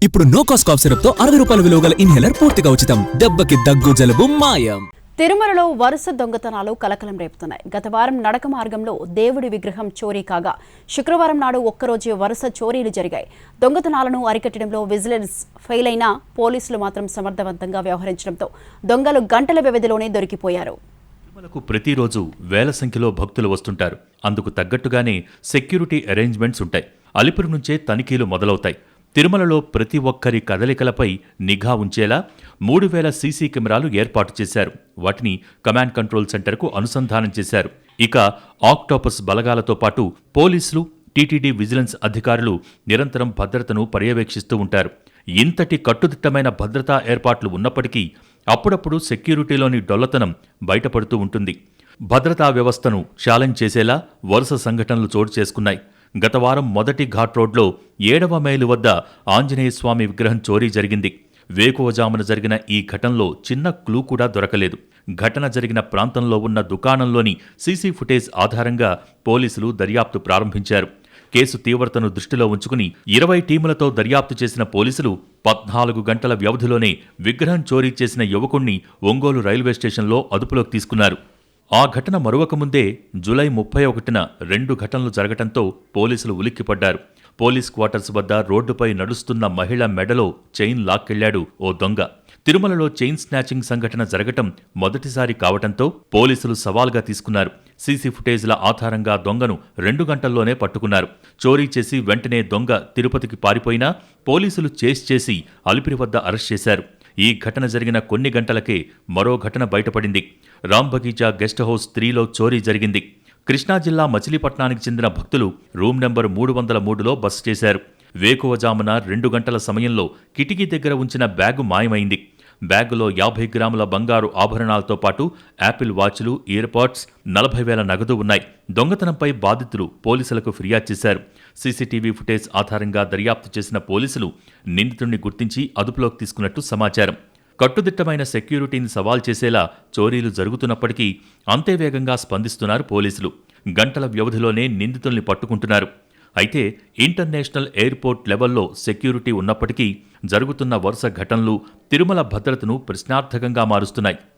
ఇప్పుడు no cost cough syrup తో 60 రూపాయల విలువ గల ఇన్హేలర్ పూర్తిగా ఉచితం. దెబ్బకి దగ్గు జలుబు మాయం. తిరుమలలో వరుస దొంగతనాలు కలకలం రేపుతున్నాయి. గత వారం నడక మార్గంలో దేవుడి విగ్రహం చోరీ కాగా శుక్రవారం నాడు ఒక్కరోజే వరుస చోరీలు జరిగాయి. దొంగతనాలను అరికట్టడంలో విజిలెన్స్ ఫెయిల్ అయినా పోలీసులు మాత్రం సమర్థవంతంగా వ్యవహరించడంతో దొంగలు గంటల వ్యవధిలోనే దొరికిపోయారు. తిరుమలకు ప్రతిరోజు వేల సంఖ్యలో భక్తులు వస్తుంటారు. అందుకు తగ్గట్టుగానే సెక్యూరిటీ అరేంజ్మెంట్స్ ఉంటాయి. అలిపిరి నుంచే తనిఖీలు మొదలవుతాయి. తిరుమలలో ప్రతి ఒక్కరి కదలికలపై నిఘా ఉంచేలా 3000 సీసీ కెమెరాలు ఏర్పాటు చేశారు. వాటిని కమాండ్ కంట్రోల్ సెంటర్కు అనుసంధానం చేశారు. ఇక ఆక్టోపస్ బలగాలతో పాటు పోలీసులు, టీటీడీ విజిలెన్స్ అధికారులు నిరంతరం భద్రతను పర్యవేక్షిస్తూ ఉంటారు. ఇంతటి కట్టుదిట్టమైన భద్రతా ఏర్పాట్లు ఉన్నప్పటికీ అప్పుడప్పుడు సెక్యూరిటీలోని డొల్లతనం బయటపడుతూ ఉంటుంది. భద్రతా వ్యవస్థను ఛాలెంజ్ చేసేలా వరుస సంఘటనలు చోటు చేసుకున్నాయి. గత వారం మొదటి ఘాట్ రోడ్లో 7వ మైలు వద్ద ఆంజనేయస్వామి విగ్రహం చోరీ జరిగింది. వేకువజామున జరిగిన ఈ ఘటనలో చిన్న క్లూ కూడా దొరకలేదు. ఘటన జరిగిన ప్రాంతంలో ఉన్న దుకాణంలోని సీసీ ఫుటేజ్ ఆధారంగా పోలీసులు దర్యాప్తు ప్రారంభించారు. కేసు తీవ్రతను దృష్టిలో ఉంచుకుని 20 టీములతో దర్యాప్తు చేసిన పోలీసులు 14 గంటల వ్యవధిలోనే విగ్రహం చోరీ చేసిన యువకుణ్ణి ఒంగోలు రైల్వే స్టేషన్లో అదుపులోకి తీసుకున్నారు. ఆ ఘటన మరొకముందే జూలై 31న 2 ఘటనలు జరగటంతో పోలీసులు ఉలిక్కిపడ్డారు. పోలీస్ క్వార్టర్స్ వద్ద రోడ్డుపై నడుస్తున్న మహిళ మెడలో చైన్ లాక్కెళ్లాడు ఓ దొంగ. తిరుమలలో చైన్ స్నాచింగ్ సంఘటన జరగటం మొదటిసారి కావటంతో పోలీసులు సవాల్గా తీసుకున్నారు. సీసీ ఫుటేజ్ల ఆధారంగా దొంగను 2 గంటల్లోనే పట్టుకున్నారు. చోరీ చేసి వెంటనే దొంగ తిరుపతికి పారిపోయినా పోలీసులు చేసి అలిపిరి వద్ద అరెస్ట్ చేశారు. ఈ ఘటన జరిగిన కొన్ని గంటలకే మరో ఘటన బయటపడింది. రాంబగీచా గెస్ట్ హౌస్ 3లో చోరీ జరిగింది. కృష్ణా జిల్లా మచిలీపట్నానికి చెందిన భక్తులు రూమ్ నెంబర్ 303లో బస చేశారు. వేకువజామున 2 గంటల సమయంలో కిటికీ దగ్గర ఉంచిన బ్యాగు మాయమైంది. బ్యాగులో 50 గ్రాముల బంగారు ఆభరణాలతో పాటు యాపిల్ వాచ్లు, ఇయర్పాడ్స్, 40,000 నగదు ఉన్నాయి. దొంగతనంపై బాధితులు పోలీసులకు ఫిర్యాదు చేశారు. సీసీటీవీ ఫుటేజ్ ఆధారంగా దర్యాప్తు చేసిన పోలీసులు నిందితుడిని గుర్తించి అదుపులోకి తీసుకున్నట్టు సమాచారం. కట్టుదిట్టమైన సెక్యూరిటీని సవాల్ చేసేలా చోరీలు జరుగుతున్నప్పటికీ అంతే వేగంగా స్పందిస్తున్నారు పోలీసులు. గంటల వ్యవధిలోనే నిందితుల్ని పట్టుకుంటున్నారు. అయితే ఇంటర్నేషనల్ ఎయిర్పోర్ట్ లెవెల్లో సెక్యూరిటీ ఉన్నప్పటికీ జరుగుతున్న వరుస ఘటనలు తిరుమల భద్రతను ప్రశ్నార్థకంగా మారుస్తున్నాయి.